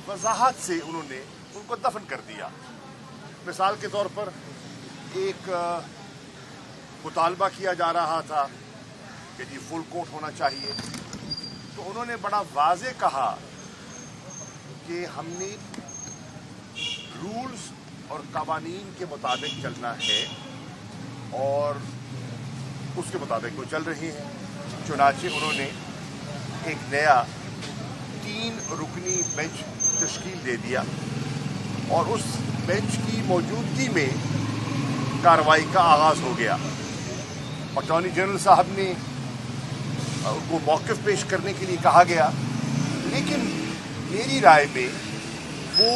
वजाहत से उन्होंने उनको दफन कर दिया। मिसाल के तौर पर एक मुतालबा किया जा रहा था कि जी फुल कोर्ट होना चाहिए, तो उन्होंने बड़ा वाज़े कहा कि हमने रूल्स और कवानीन के मुताबिक चलना है और उसके मुताबिक वो चल रही हैं। चुनाचे उन्होंने एक नया 3 रुकनी बेंच तश्कील दे दिया और उस बेंच की मौजूदगी में कार्रवाई का आगाज़ हो गया। अटॉर्नी जनरल साहब ने उनको मौक़िफ़ पेश करने के लिए कहा गया, लेकिन मेरी राय में वो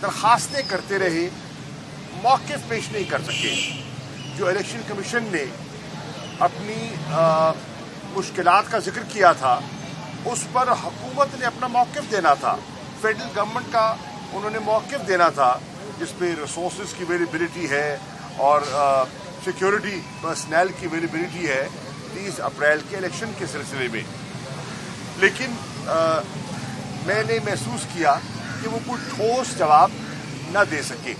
दरखास्तें करते रहे, मौक़िफ़ पेश नहीं कर सके। जो इलेक्शन कमीशन ने अपनी मुश्किलात का जिक्र किया था, उस पर हुकूमत ने अपना मौक़िफ़ देना था। फेडरल गवर्नमेंट का उन्होंने मौक़िफ़ देना था जिस पे रिसोर्सेज की अवेलेबिलिटी है और सिक्योरिटी पर्सनल की अवेलेबिलिटी है 30 अप्रैल के इलेक्शन के सिलसिले में। लेकिन मैंने महसूस किया कि वो कोई ठोस जवाब न दे सके।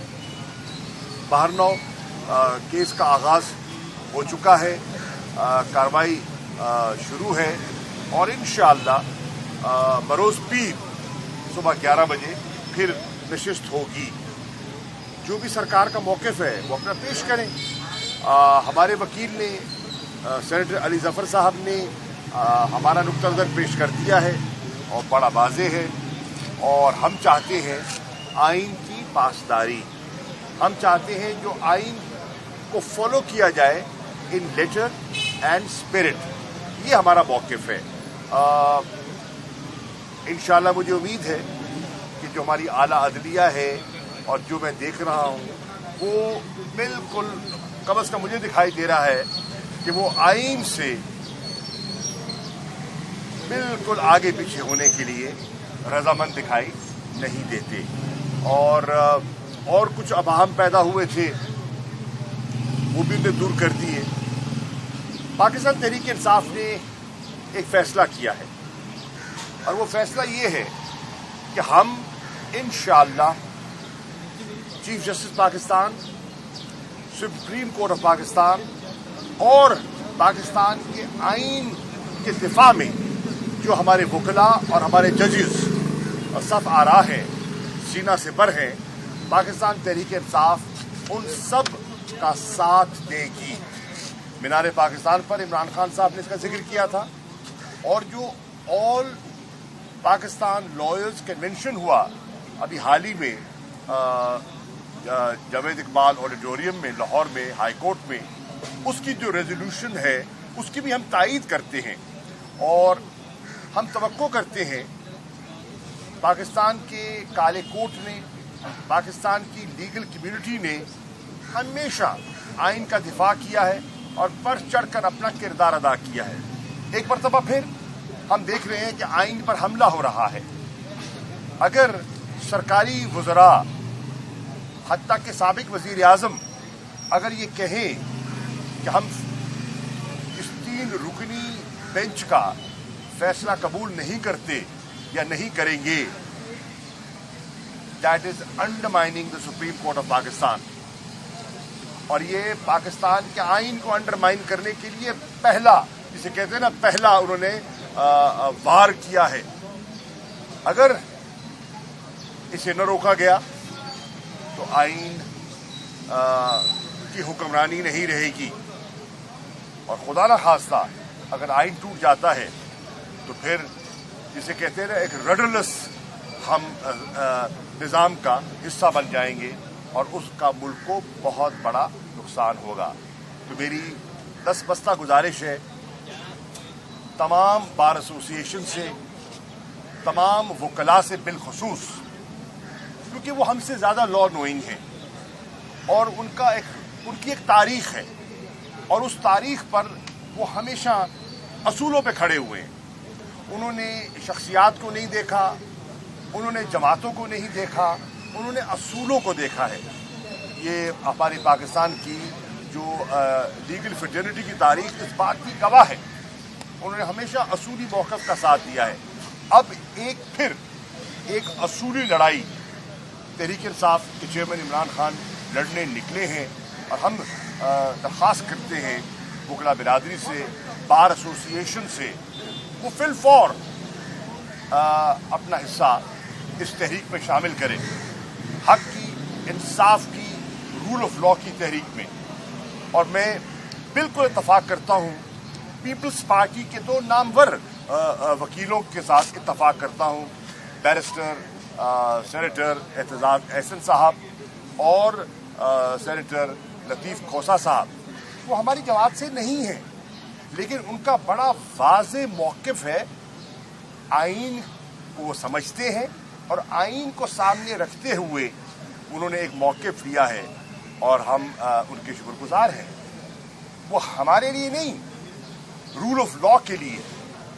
बहरनौ केस का आगाज़ हो चुका है, कार्रवाई शुरू है और इंशाअल्लाह बरोज़ पीर सुबह 11 बजे फिर नशिस्त होगी। जो भी सरकार का मौक़िफ़ है वो अपना पेश करें। हमारे वकील ने सेनेटर अली ज़फ़र साहब ने हमारा नुक्ता नज़र पेश कर दिया है और बड़ा वाज़े है, और हम चाहते हैं आइन की पासदारी। हम चाहते हैं जो आइन को फॉलो किया जाए इन लेटर एंड स्पिरिट। ये हमारा मौक़िफ़ है। इंशाअल्लाह मुझे उम्मीद है कि जो हमारी आला अदलिया है और जो मैं देख रहा हूँ वो बिल्कुल कम अज़ कम मुझे दिखाई दे रहा है कि वो आइन से बिल्कुल आगे पीछे होने के लिए रजामंद दिखाई नहीं देते। और कुछ अबाहम पैदा हुए थे वो भी उन्हें दूर कर दिए। पाकिस्तान तहरीक इंसाफ ने एक फ़ैसला किया है और वो फ़ैसला ये है कि हम इंशाअल्लाह chief justice Pakistan, supreme court of Pakistan और पाकिस्तान के आइन के दिफा में जो हमारे वकला और हमारे जजेस और सब आरा हैं, सीना से बर हैं, पाकिस्तान तहरीक इंसाफ उन सब का साथ देगी। मीनार पाकिस्तान पर इमरान खान साहब ने इसका जिक्र किया था, और जो ऑल पाकिस्तान लॉयर्स कन्वेंशन हुआ अभी हाल ही में जावेद इकबाल ऑडिटोरियम में लाहौर में हाई कोर्ट में, उसकी जो रेजोल्यूशन है उसकी भी हम तायीद करते हैं। और हम तवक्को करते हैं पाकिस्तान के काले कोर्ट ने, पाकिस्तान की लीगल कम्युनिटी ने हमेशा आइन का दिफा किया है और बढ़ चढ़ कर अपना किरदार अदा किया है। एक मरतबा फिर हम देख रहे हैं कि आइन पर हमला हो रहा है। अगर सरकारी वज़रा हत्ता के साबिक वज़ीर आज़म अगर ये कहें कि हम इस 3 रुकनी बेंच का फैसला कबूल नहीं करते या नहीं करेंगे, that is undermining the supreme court of Pakistan. और ये पाकिस्तान के आइन को अंडरमाइन करने के लिए पहला, जिसे कहते हैं ना, पहला उन्होंने वार किया है। अगर इसे न रोका गया तो आइन की हुक्मरानी नहीं रहेगी, और खुदा न खास्ता अगर आइन टूट जाता है तो फिर जिसे कहते हैं ना, एक रडरलेस हम निज़ाम का हिस्सा बन जाएंगे और उसका मुल्क को बहुत बड़ा नुकसान होगा। तो मेरी 10 बस्ता गुजारिश है तमाम बार एसोसिएशन से, तमाम वकला से बिलखसूस, क्योंकि वो हमसे ज़्यादा लॉ नोइंग हैं और उनकी एक तारीख़ है, और उस तारीख़ पर वो हमेशा असूलों पे खड़े हुए हैं। उन्होंने शख्सियात को नहीं देखा, उन्होंने जमातों को नहीं देखा, उन्होंने असूलों को देखा है। ये हमारी पाकिस्तान की जो लीगल फ्रेटर्निटी की तारीख इस बात की गवाह है। उन्होंने हमेशा असूली मौक़िफ़ का साथ दिया है। अब एक फिर एक असूली लड़ाई तहरीक इंसाफ के चेयरमैन इमरान खान लड़ने निकले हैं और हम दरख्वास्त करते हैं वकला बिरादरी से, बार एसोसिएशन से, वो फिल फॉर अपना हिस्सा इस तहरीक में शामिल करें, हक की, इंसाफ की, रूल ऑफ लॉ की तहरीक में। और मैं बिल्कुल इत्तफाक करता हूँ पीपल्स पार्टी के दो नामवर वकीलों के साथ इत्तफाक करता हूँ, बैरिस्टर सेनेटर एतजाज एहसन साहब और सेनेटर लतीफ़ खोसा साहब। वो हमारी जमात से नहीं है, लेकिन उनका बड़ा वाज़े मौक़िफ़ है, आइन को वो समझते हैं और आइन को सामने रखते हुए उन्होंने एक मौक़िफ़ लिया है और हम उनके शुक्रगुजार हैं। वो हमारे लिए नहीं, रूल ऑफ लॉ के लिए,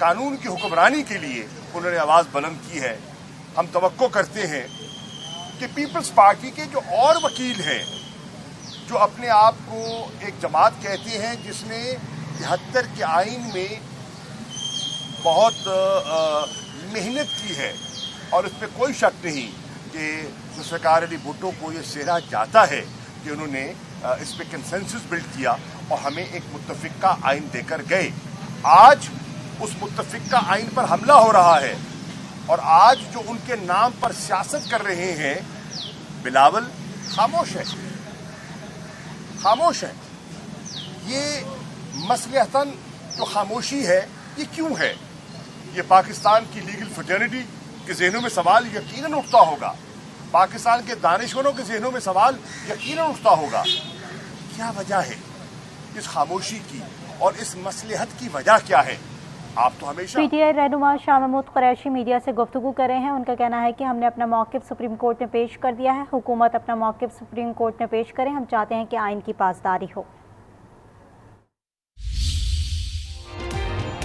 कानून की हुक्मरानी के लिए उन्होंने आवाज़ बुलंद की है। हम तवक्को करते हैं कि पीपल्स पार्टी के जो और वकील हैं, जो अपने आप को एक जमात कहते हैं जिसने 73 के आइन में बहुत मेहनत की है, और इस पर कोई शक नहीं कि जुल्फ़िकार अली भुट्टो को ये सेहरा जाता है कि उन्होंने इस पर कंसेंसस बिल्ड किया और हमें एक मुत्तफ़िक़ा आइन देकर गए। आज उस मुत्तफ़िक़ा आइन पर हमला हो रहा है और आज जो उनके नाम पर सियासत कर रहे हैं, बिलावल खामोश है, खामोश है। ये मसलहतन जो खामोशी है ये क्यों है? ये पाकिस्तान की लीगल फ्रेटर्निटी के ज़हनों में सवाल यकीनन उठता होगा, पाकिस्तान के दानिशवरों के ज़हनों में सवाल यकीनन उठता होगा, क्या वजह है इस खामोशी की और इस मसलहत की वजह क्या है? आप तो हमेशा पीटीआई रहनुमा शाह महमूद कुरैशी मीडिया से गुफ्तगू कर रहे हैं। उनका कहना है कि हमने अपना मौक़िफ़ सुप्रीम कोर्ट में पेश कर दिया है, हुकूमत अपना मौक़िफ़ सुप्रीम कोर्ट में पेश करे, हम चाहते हैं कि आइन की पासदारी हो।